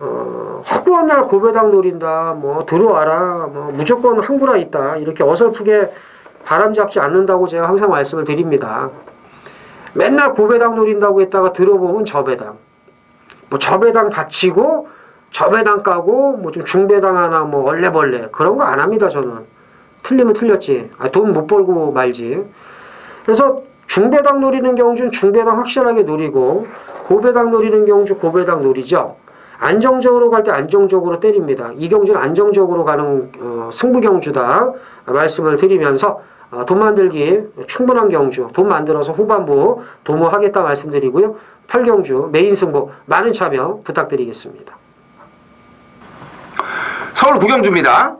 허구한 날 고배당 노린다. 뭐 들어와라. 뭐 무조건 항구라 있다. 이렇게 어설프게 바람 잡지 않는다고 제가 항상 말씀을 드립니다. 맨날 고배당 노린다고 했다가 들어보면 저배당. 뭐 저배당 바치고 저배당 까고 뭐 좀 중배당 하나 뭐 얼레벌레 그런 거 안 합니다. 저는. 틀리면 틀렸지. 돈 못 벌고 말지. 그래서 중배당 노리는 경주는 중배당 확실하게 노리고 고배당 노리는 경주 고배당 노리죠. 안정적으로 갈 때 안정적으로 때립니다. 이 경주는 안정적으로 가는 승부 경주다 말씀을 드리면서 돈 만들기 충분한 경주, 돈 만들어서 후반부 도모하겠다 말씀드리고요. 8경주 메인 승부 많은 참여 부탁드리겠습니다. 서울 구경주입니다.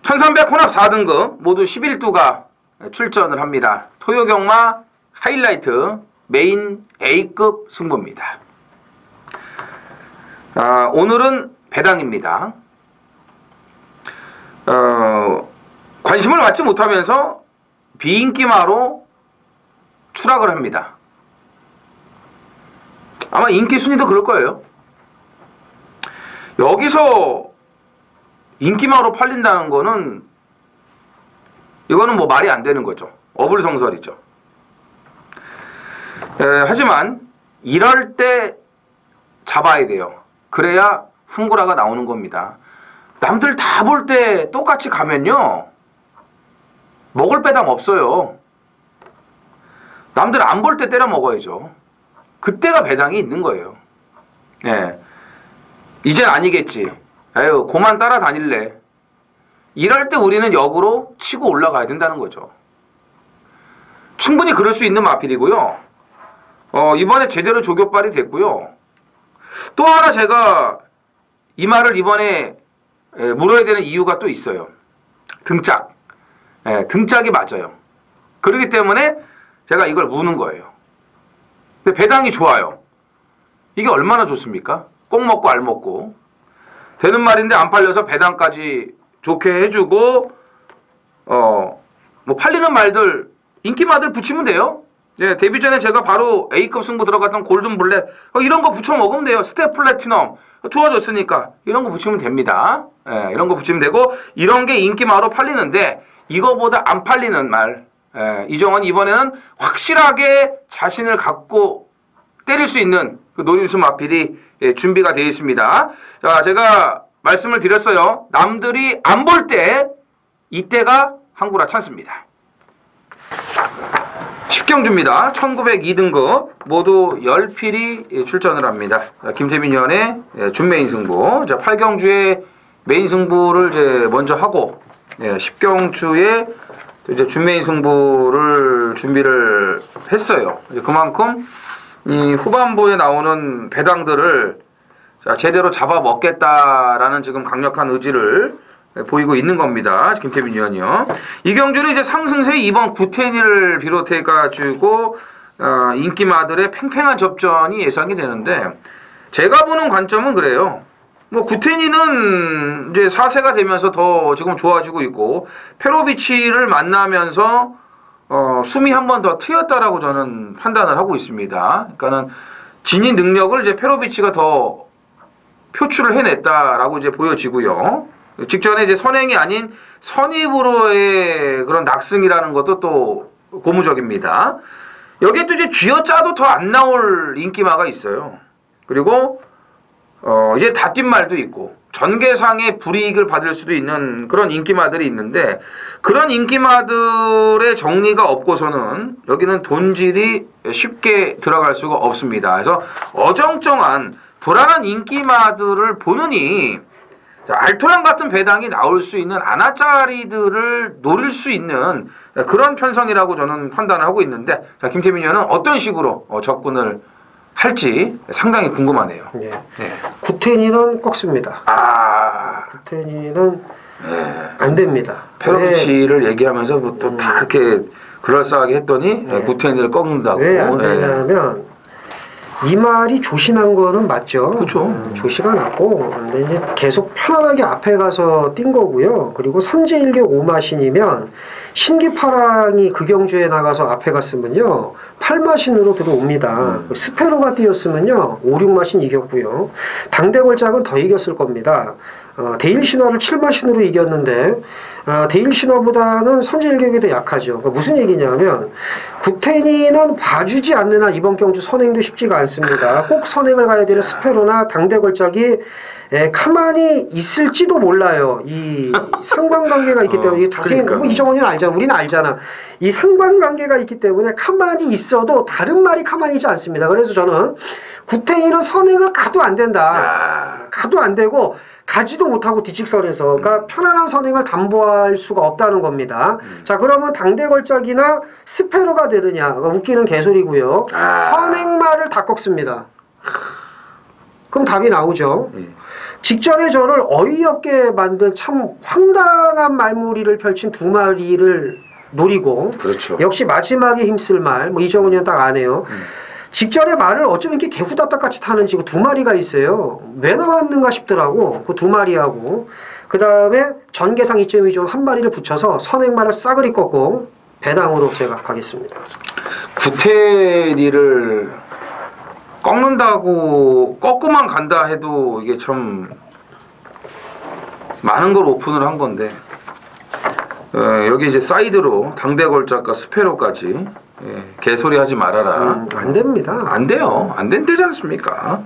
1300 혼합 4등급 모두 11두가 출전을 합니다. 토요경마 하이라이트 메인 A급 승부입니다. 오늘은 배당입니다. 관심을 받지 못하면서 비인기마로 추락을 합니다. 아마 인기 순위도 그럴 거예요. 여기서 인기마로 팔린다는 거는 이거는 뭐 말이 안 되는 거죠. 어불성설이죠. 하지만 이럴 때 잡아야 돼요. 그래야 한구라가 나오는 겁니다. 남들 다 볼 때 똑같이 가면요 먹을 배당 없어요. 남들 안 볼 때 때려 먹어야죠. 그때가 배당이 있는 거예요. 예. 이젠 아니겠지. 에휴 고만 따라다닐래. 이럴 때 우리는 역으로 치고 올라가야 된다는 거죠. 충분히 그럴 수 있는 마필이고요. 이번에 제대로 조교발이 됐고요. 또 하나 제가 이 말을 이번에 물어야 되는 이유가 또 있어요. 등짝. 등짝이 맞아요. 그렇기 때문에 제가 이걸 무는 거예요. 근데 배당이 좋아요. 이게 얼마나 좋습니까? 꼭 먹고 알 먹고. 되는 말인데 안 팔려서 배당까지 좋게 해주고 뭐 팔리는 말들 인기마들 붙이면 돼요. 예, 데뷔 전에 제가 바로 A급 승부 들어갔던 골든블랙 이런 거 붙여 먹으면 돼요. 스텝 플래티넘 좋아졌으니까 이런 거 붙이면 됩니다. 예, 이런 거 붙이면 되고 이런 게 인기마로 팔리는데 이거보다 안 팔리는 말 이정원 이번에는 확실하게 자신을 갖고 때릴 수 있는 그 노림수 마필이 준비가 되어 있습니다. 자, 제가 말씀을 드렸어요. 남들이 안 볼 때 이때가 한구라 찬스입니다. 10경주입니다. 1902등급 모두 10필이 출전을 합니다. 김태민 위원의 준메인 승부. 자, 8경주의 메인 승부를 이제 먼저 하고 10경주에 이제 준메인 승부를 준비를 했어요. 그만큼 이 후반부에 나오는 배당들을 제대로 잡아먹겠다라는 지금 강력한 의지를 보이고 있는 겁니다. 김태민 위원이요. 이 경주는 이제 상승세 2번 구테니를 비롯해가지고 인기마들의 팽팽한 접전이 예상이 되는데 제가 보는 관점은 그래요. 뭐 구테니는 이제 4세가 되면서 더 지금 좋아지고 있고 페로비치를 만나면서 숨이 한 번 더 트였다라고 저는 판단을 하고 있습니다. 그러니까는 진입 능력을 이제 페로비치가 더 표출을 해냈다라고 이제 보여지고요. 직전에 이제 선행이 아닌 선입으로의 그런 낙승이라는 것도 또 고무적입니다. 여기에 또 이제 쥐어짜도 더 안 나올 인기마가 있어요. 그리고 이제 닷뒷말도 있고 전개상의 불이익을 받을 수도 있는 그런 인기마들이 있는데 그런 인기마들의 정리가 없고서는 여기는 돈질이 쉽게 들어갈 수가 없습니다. 그래서 어정쩡한 불안한 인기마들을 보느니 알토란 같은 배당이 나올 수 있는 아나짜리들을 노릴 수 있는 그런 편성이라고 저는 판단을 하고 있는데 자, 김태민 의원은 어떤 식으로 접근을 할지 상당히 궁금하네요. 네. 네. 구테니는 꺾습니다. 구테니는 안 됩니다. 페로비치를 얘기하면서 뭐 또 다 이렇게 그럴싸하게 했더니 구테니를 꺾는다고. 왜 안 되냐면 이 말이 조신한 거는 맞죠. 그렇죠. 조시가 났고 근데 이제 계속 편안하게 앞에 가서 뛴 거고요. 그리고 삼재일교 5마신이면 신기파랑이 그 경주에 나가서 앞에 갔으면요 8마신으로 들어옵니다. 스페로가 뛰었으면요 5, 6마신 이겼고요. 당대골작은 더 이겼을 겁니다. 데일신화를 7마신으로 이겼는데 데일신화보다는 선제일격이 더 약하죠. 그러니까 무슨 얘기냐면 구테니는 봐주지 않는 한 이번 경주 선행도 쉽지가 않습니다. 꼭 선행을 가야 되는 스페로나 당대골작이 가만히 있을지도 몰라요. 이 상관관계가 있기 때문에 자세히 뭐 이정원이는 알잖아. 우리는 알잖아. 이 상관관계가 있기 때문에 가만히 있어도 다른 말이 가만히 있지 않습니다. 그래서 저는 구태인은 선행을 가도 안 된다. 야. 가도 안 되고 가지도 못하고 뒤직선에서 그러니까 편안한 선행을 담보할 수가 없다는 겁니다. 자 그러면 당대 걸작이나 스페로가 되느냐? 웃기는 개소리고요. 선행말을 다 꺾습니다. 그럼 답이 나오죠. 직전에 저를 어이없게 만든 참 황당한 말무리를 펼친 두 마리를 노리고 그렇죠. 역시 마지막에 힘쓸 말, 뭐 이정훈이 형 딱 아네요. 직전에 말을 어쩌면 이렇게 개후다닥같이 타는지 그 두 마리가 있어요. 왜 나왔는가 싶더라고. 그 두 마리하고 그 다음에 전개상 2.2조 한 마리를 붙여서 선행말을 싸그리 꺾고 배당으로 제가 가겠습니다. 구태리를 꺾고만 간다 해도 이게 참 많은 걸 오픈을 한 건데 여기 이제 사이드로 당대 걸작과 스페로까지 개소리 하지 말아라. 안 됩니다. 안 돼요. 안 된대지 않습니까?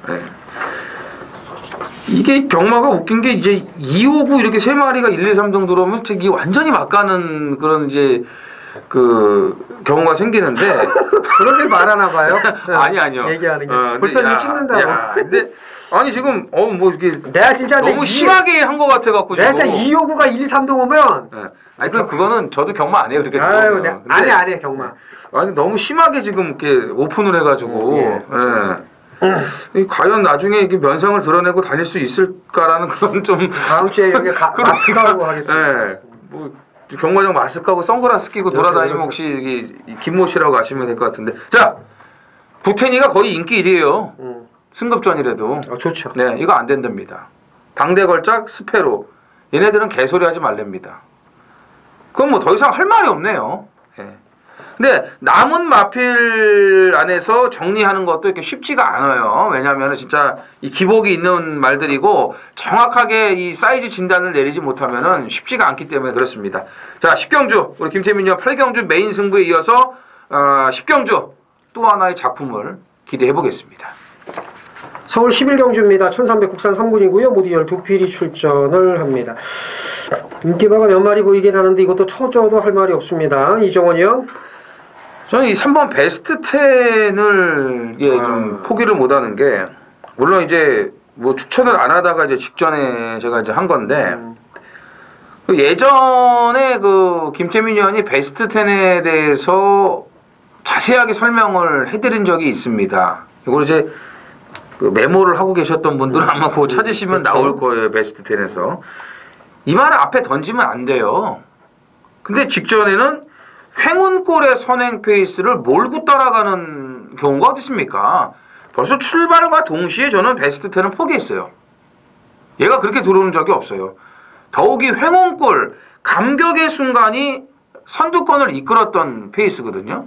이게 경마가 웃긴 게 이제 2, 5, 9 이렇게 세 마리가 1, 2, 3 정도 들어오면 이게 완전히 막가는 그런 이제 그 경우가 생기는데 그러길 말하나 봐요. 아니요. 얘기하는 게 불편을 찍는다고. 근데 아니 지금 뭐 이게 내가 진짜 너무 심하게 한 것 같아 갖고 내가 진짜 2, 5, 9가 1, 2, 3등 오면 아니 그거는 저도 경마 안 해요 그렇게. 아유, 안 해 경마. 아니 너무 심하게 지금 이렇게 오픈을 해가지고. 과연 나중에 이게 면상을 드러내고 다닐 수 있을까라는 그런 좀 다음 주에 여기 마스크하고 하겠습니다. 뭐 경마장 마스크 하고 선글라스 끼고 돌아다니면 혹시 김모 씨라고 아시면 될 것 같은데. 자, 구태니가 거의 인기 1위에요. 승급전이라도. 좋죠. 네, 이거 안 된답니다. 당대 걸작 스페로. 얘네들은 개소리 하지 말랍니다. 그건 뭐 더 이상 할 말이 없네요. 근데 남은 마필 안에서 정리하는 것도 이렇게 쉽지가 않아요. 왜냐하면 진짜 이 기복이 있는 말들이고 정확하게 이 사이즈 진단을 내리지 못하면은 쉽지가 않기 때문에 그렇습니다. 자, 10경주 우리 김태민 형 8경주 메인 승부에 이어서 10경주 또 하나의 작품을 기대해 보겠습니다. 서울 11경주입니다. 1300 국산 3군이고요. 모두 12필이 출전을 합니다. 인기바가 몇 마리 보이긴 하는데 이것도 쳐줘도 할 말이 없습니다. 이정원이 형. 저는 이 3번 베스트 10을 좀 포기를 못하는 게 물론 이제 뭐 추천을 안 하다가 이제 직전에 제가 이제 한 건데 예전에 그 김태민 의원이 베스트 10에 대해서 자세하게 설명을 해드린 적이 있습니다. 이걸 이제 그 메모를 하고 계셨던 분들은 아마 그거 찾으시면 그렇죠. 나올 거예요. 베스트 10에서 이 말을 앞에 던지면 안 돼요. 근데 직전에는 횡운골의 선행 페이스를 몰고 따라가는 경우가 어디 있습니까? 벌써 출발과 동시에 저는 베스트 10은 포기했어요. 얘가 그렇게 들어오는 적이 없어요. 더욱이 횡운골 감격의 순간이 선두권을 이끌었던 페이스거든요.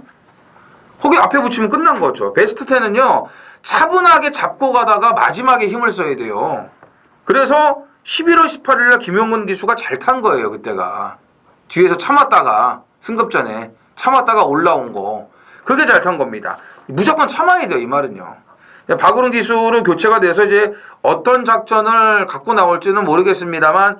거기 앞에 붙이면 끝난 거죠. 베스트 10은요. 차분하게 잡고 가다가 마지막에 힘을 써야 돼요. 그래서 11월 18일 날 김용문 기수가 잘 탄 거예요. 그때가. 뒤에서 참았다가 승급전에 참았다가 올라온 거 그게 잘 탄 겁니다. 무조건 참아야 돼요. 이 말은요. 박우른 기수로 교체가 돼서 이제 어떤 작전을 갖고 나올지는 모르겠습니다만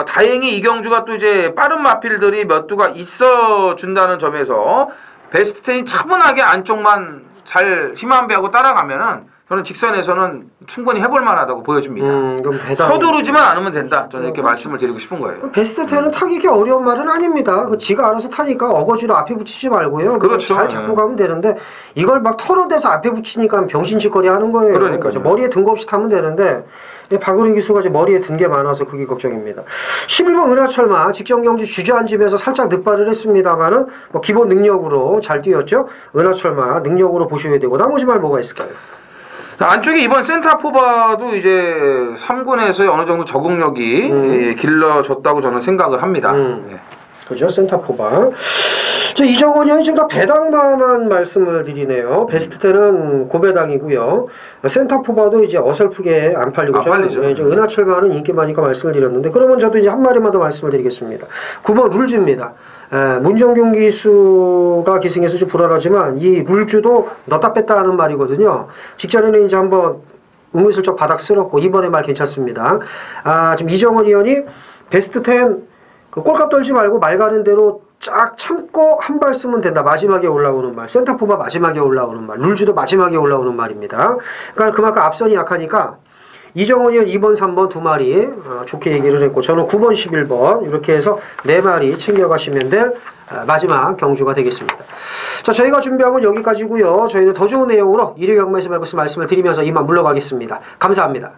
다행히 이경주가 또 이제 빠른 마필들이 몇 두가 있어 준다는 점에서 베스트 10이 차분하게 안쪽만 잘 힘 안 배하고 따라가면은 저는 직선에서는 충분히 해볼 만하다고 보여집니다. 그럼 서두르지만 않으면 된다. 저는 이렇게 말씀을 드리고 싶은 거예요. 베스트 10은 타기가 어려운 말은 아닙니다. 그 지가 알아서 타니까 어거지로 앞에 붙이지 말고요. 그렇죠. 잘 잡고 가면 되는데 이걸 막 털어대서 앞에 붙이니까 병신짓거리 하는 거예요. 그러니까요. 머리에 든 거 없이 타면 되는데 박우린 기수가 이제 머리에 든 게 많아서 그게 걱정입니다. 11번 은하철마 직전 경주 주저앉으면서 살짝 늑발을 했습니다만은 뭐 기본 능력으로 잘 뛰었죠. 은하철마 능력으로 보셔야 되고 나머지 말 뭐가 있을까요? 안쪽에 이번 센터포바도 이제 3군에서의 어느 정도 적응력이 길러졌다고 저는 생각을 합니다. 그죠? 센터포바. 저 이정원이 형이 지금 다 배당만한 말씀을 드리네요. 베스트 10은 고배당이고요. 센터포바도 이제 어설프게 안 팔리고 안 팔리죠. 이제 은하철마는 인기 많으니까 말씀을 드렸는데 그러면 저도 이제 한 마리만 더 말씀을 드리겠습니다. 9번 룰주입니다. 문정균 기수가 기승해서 좀 불안하지만 이 물주도 넣다 뺐다 하는 말이거든요. 직전에는 이제 한번 은근슬쩍 바닥 쓸었고 이번에 말 괜찮습니다. 지금 이정원 의원이 베스트 10 그 꼴값 떨지 말고 말 가는 대로 쫙 참고 한 발 쓰면 된다. 마지막에 올라오는 말. 센터포가 마지막에 올라오는 말. 룰주도 마지막에 올라오는 말입니다. 그러니까 그만큼 앞선이 약하니까 이정원이는 2번, 3번 두 마리 좋게 얘기를 했고 저는 9번, 11번 이렇게 해서 네 마리 챙겨가시면 될 마지막 경주가 되겠습니다. 자, 저희가 준비한 건 여기까지고요. 저희는 더 좋은 내용으로 일요일 경마에서 뵙고서 말씀을 드리면서 이만 물러가겠습니다. 감사합니다.